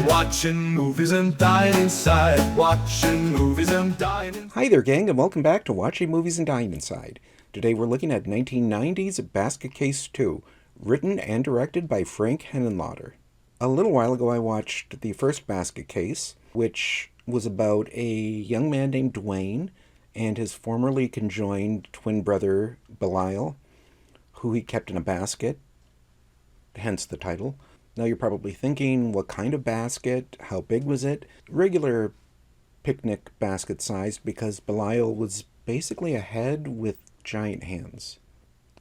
Watching movies and dying inside. Watching movies and dying inside. Hi there, gang, and welcome back to Watching Movies and Dyin Inside. Today we're looking at 1990's Basket Case 2, written and directed by Frank Henenlotter. A little while ago I watched the first Basket Case, which was about a young man named Duane and his formerly conjoined twin brother Belial, who he kept in a basket, hence the title. Now you're probably thinking, what kind of basket? How big was it? Regular picnic basket size, because Belial was basically a head with giant hands.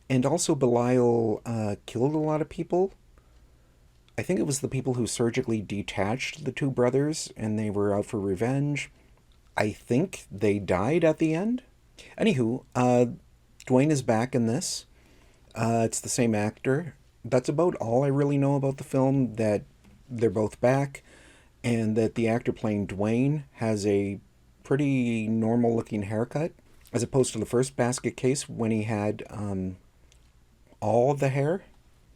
And also Belial killed a lot of people. I think it was the people who surgically detached the two brothers and they were out for revenge. I think they died at the end. Anywho, Duane is back in this. It's the same actor. That's about all I really know about the film, that they're both back, and that the actor playing Duane has a pretty normal-looking haircut, as opposed to the first Basket Case when he had all the hair.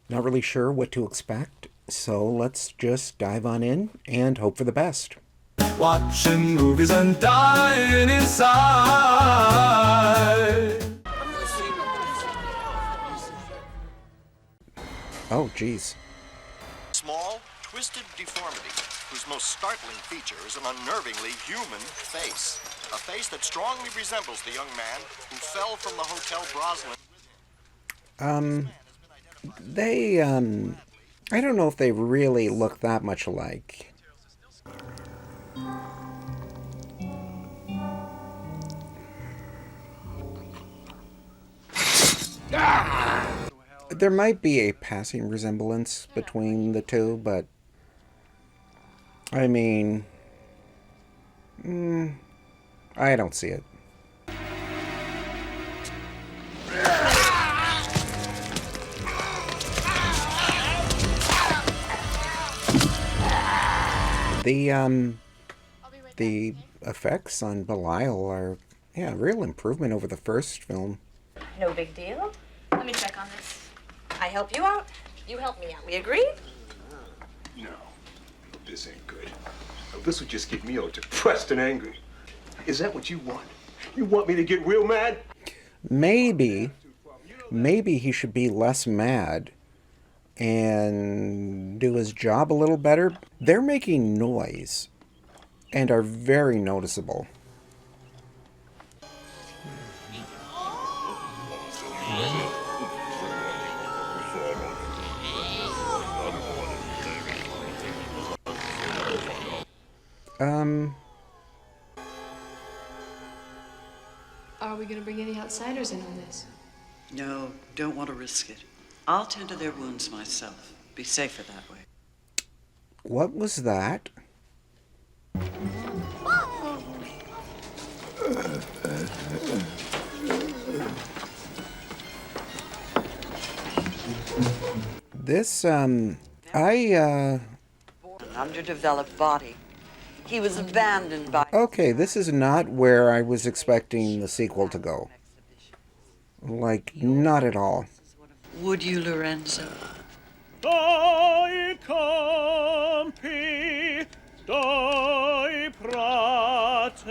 Not really sure what to expect, so let's just dive on in and hope for the best. Watching movies and dying inside. Oh, geez. Small, twisted deformity, whose most startling feature is an unnervingly human face. A face that strongly resembles the young man who fell from the Hotel Broslin. I don't know if they really look that much alike. There might be a passing resemblance between the two, but I mean, I don't see it. The effects on Belial are, real improvement over the first film. No big deal. Let me check on this. I help you out. You help me out. We agree? No, this ain't good. This would just get me all depressed and angry. Is that what you want? You want me to get real mad? Maybe he should be less mad and do his job a little better. They're making noise and are very noticeable. Are we going to bring any outsiders in on this? No, don't want to risk it. I'll tend to their wounds myself. Be safer that way. What was that? This, An underdeveloped body. He was abandoned by... Okay, this is not where I was expecting the sequel to go. Like, not at all. Would you, Lorenzo? Dai campi, dai prate,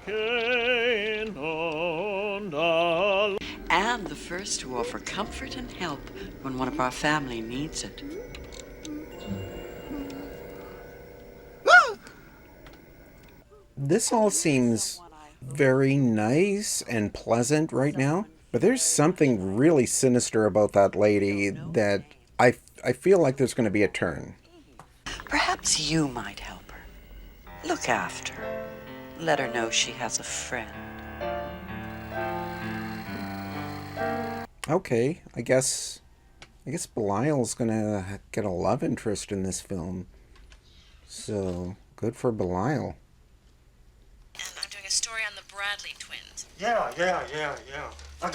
che non dal... And the first to offer comfort and help when one of our family needs it. This all seems very nice and pleasant right now, but there's something really sinister about that lady that I feel like there's going to be a turn. Perhaps you might help her. Look after her. Let her know she has a friend. Okay, I guess Belial's going to get a love interest in this film. So, good for Belial. And I'm doing a story on the Bradley twins. Yeah. I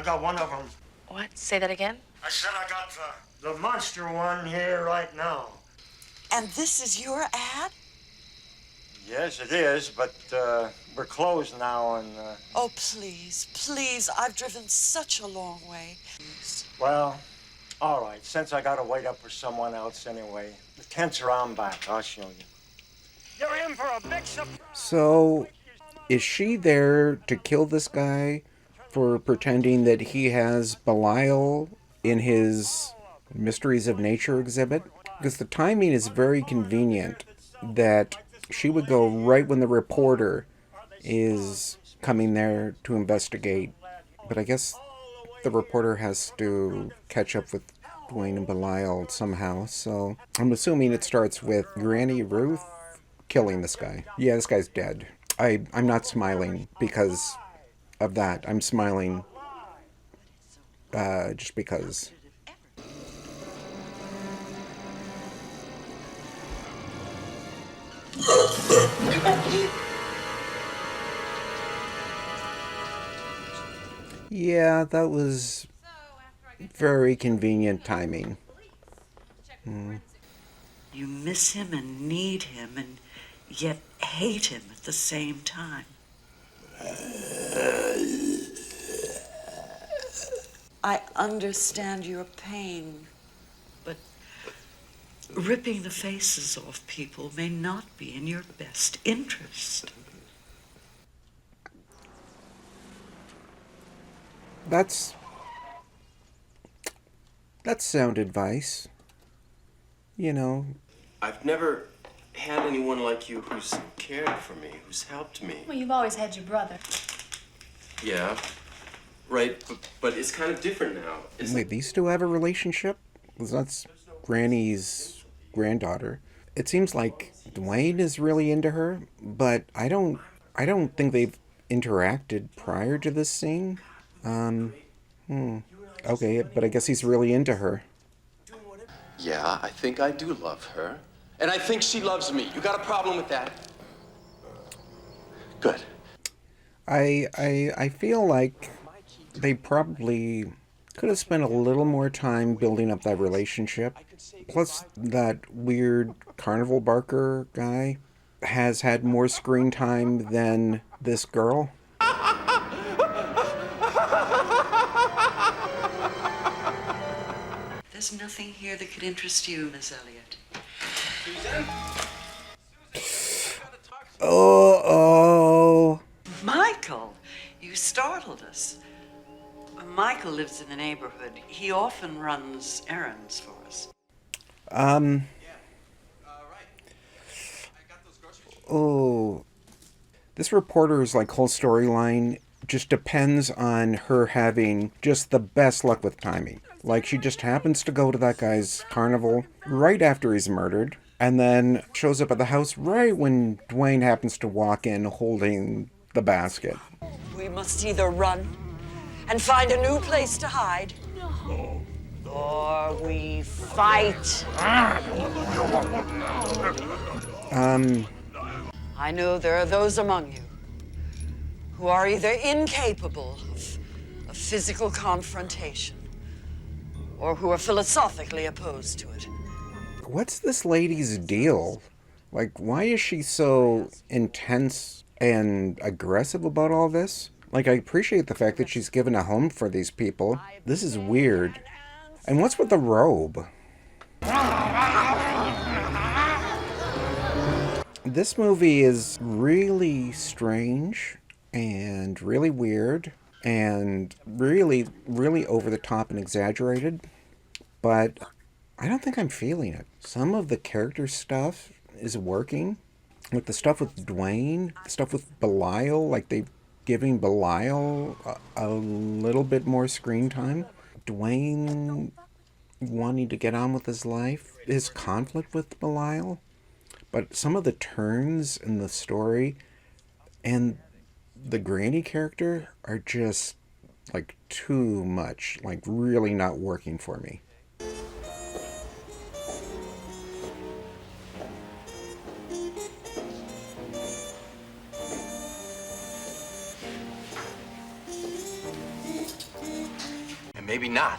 got one of them. What? Say that again? I said I got the monster one here right now. And this is your ad? Yes, it is, but we're closed now and... Oh, please, I've driven such a long way. Well, All right, since I gotta wait up for someone else anyway, the tent's around back. I'll show you. You're in for a big surprise. So, is she there to kill this guy for pretending that he has Belial in his Mysteries of Nature exhibit? Because the timing is very convenient that she would go right when the reporter is coming there to investigate. But I guess the reporter has to catch up with Duane and Belial somehow, so I'm assuming it starts with Granny Ruth killing this guy. Yeah, this guy's dead. I'm not smiling because of that. I'm smiling just because. Yeah, that was very convenient timing. You miss him and need him and yet hate him at the same time. I understand your pain, but ripping the faces off people may not be in your best interest. That's sound advice. You know. I've never had anyone like you who's cared for me, who's helped me. Well, you've always had your brother. Yeah, right, but it's kind of different now. Wait, these two have a relationship? 'Cause that's Granny's granddaughter. It seems like Duane is really into her, but I don't think they've interacted prior to this scene. Okay, but I guess he's really into her. Yeah, I think I do love her. And I think she loves me. You got a problem with that? Good. I feel like they probably could have spent a little more time building up that relationship. Plus, that weird carnival barker guy has had more screen time than this girl. There's nothing here that could interest you, Miss Elliot. Susan? Oh. Michael, you startled us. Michael lives in the neighborhood. He often runs errands for us. Oh. This reporter's whole storyline just depends on her having just the best luck with timing. Like, she just happens to go to that guy's carnival right after he's murdered, and then shows up at the house right when Duane happens to walk in holding the basket. We must either run and find a new place to hide, or we fight. I know there are those among you who are either incapable of physical confrontation or who are philosophically opposed to it. What's this lady's deal? Why is she so intense and aggressive about all this? I appreciate the fact that she's given a home for these people. This is weird. And what's with the robe? This movie is really strange and really weird and really, really over the top and exaggerated, but I don't think I'm feeling it. Some of the character stuff is working. The stuff with Duane, the stuff with Belial, they've giving Belial a little bit more screen time. Duane wanting to get on with his life, his conflict with Belial, but some of the turns in the story and the Granny character are just too much, really not working for me. And maybe not.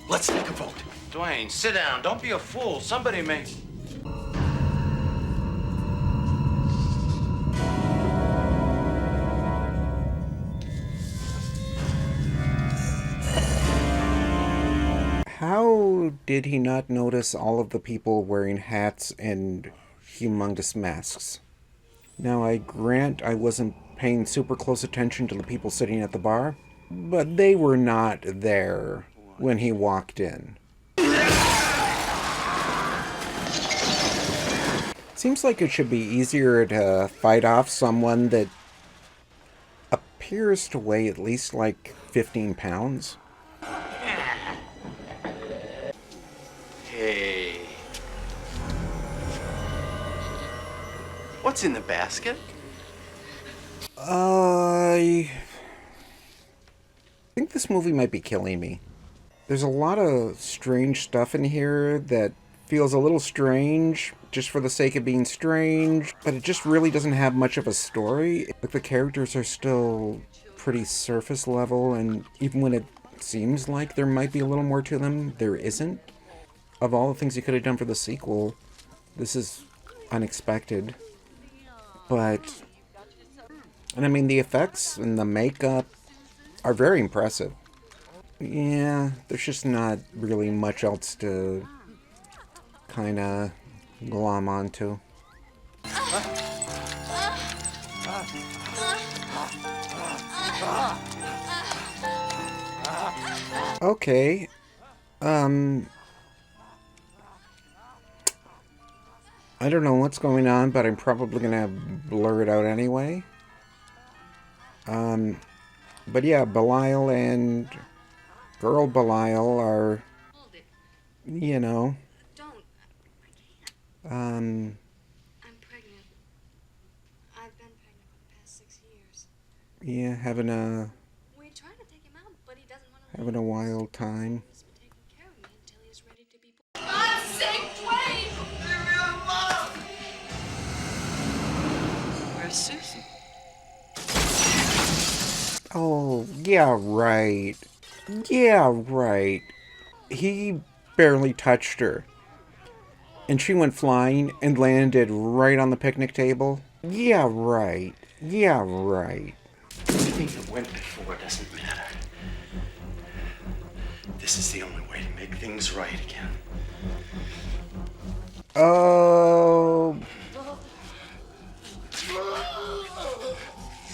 Let's take a vote. Duane, sit down. Don't be a fool. Somebody may... How did he not notice all of the people wearing hats and humongous masks? Now, I grant I wasn't paying super close attention to the people sitting at the bar, but they were not there when he walked in. Seems like it should be easier to fight off someone that appears to weigh at least like 15 pounds. Hey. What's in the basket? I think this movie might be killing me. There's a lot of strange stuff in here that feels a little strange just for the sake of being strange, but it just really doesn't have much of a story. Like, the characters are still pretty surface level, and even when it seems like there might be a little more to them, there isn't. Of all the things you could have done for the sequel, this is unexpected. But, and I mean, the effects and the makeup are very impressive. Yeah, there's just not really much else to kind of glom onto. Okay, I don't know what's going on, but I'm probably gonna blur it out anyway. But yeah, Belial and girl Belial are, you know, I'm pregnant. I've been pregnant for the past 6 years. yeah, having a We're trying to take him out, but he doesn't want to. having a wild time. Taking care of me until he's ready to be born. God's sake, Dwayne! Where's Susan? Oh, yeah, right. Yeah, right. He barely touched her. And she went flying and landed right on the picnic table. Yeah, right. Yeah, right. Everything that went before doesn't matter. This is the only way to make things right again. Oh.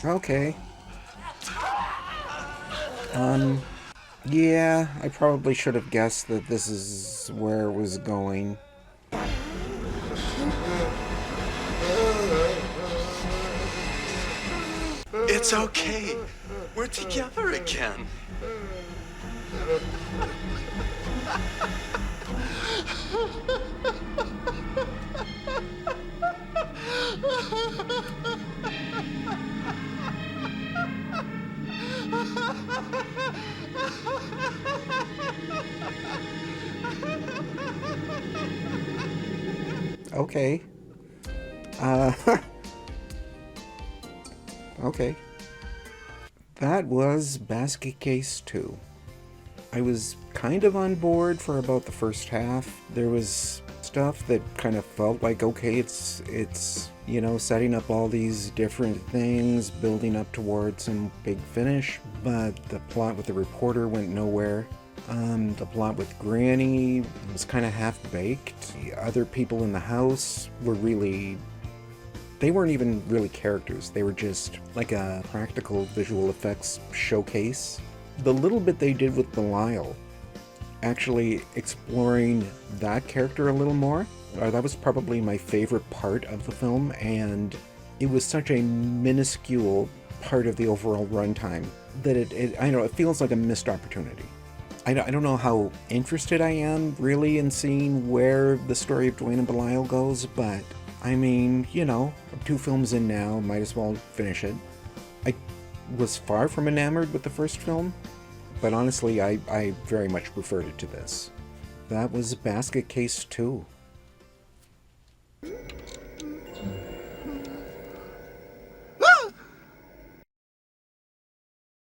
Okay. Yeah, I probably should have guessed that this is where it was going. It's okay. We're together again. Okay. Okay. That was Basket Case 2. I was kind of on board for about the first half. There was stuff that kind of felt like, okay, it's you know, setting up all these different things, building up towards some big finish, but the plot with the reporter went nowhere. The plot with Granny was kind of half-baked. The other people in the house were really... They weren't even really characters. They were just like a practical visual effects showcase. The little bit they did with Belial, actually exploring that character a little more, that was probably my favorite part of the film, and it was such a minuscule part of the overall runtime that I know, it feels like a missed opportunity. I don't know how interested I am really in seeing where the story of Duane and Belial goes, but I mean, you know, 2 films in now, might as well finish it. I was far from enamored with the first film, but honestly, I very much preferred it to this. That was Basket Case 2.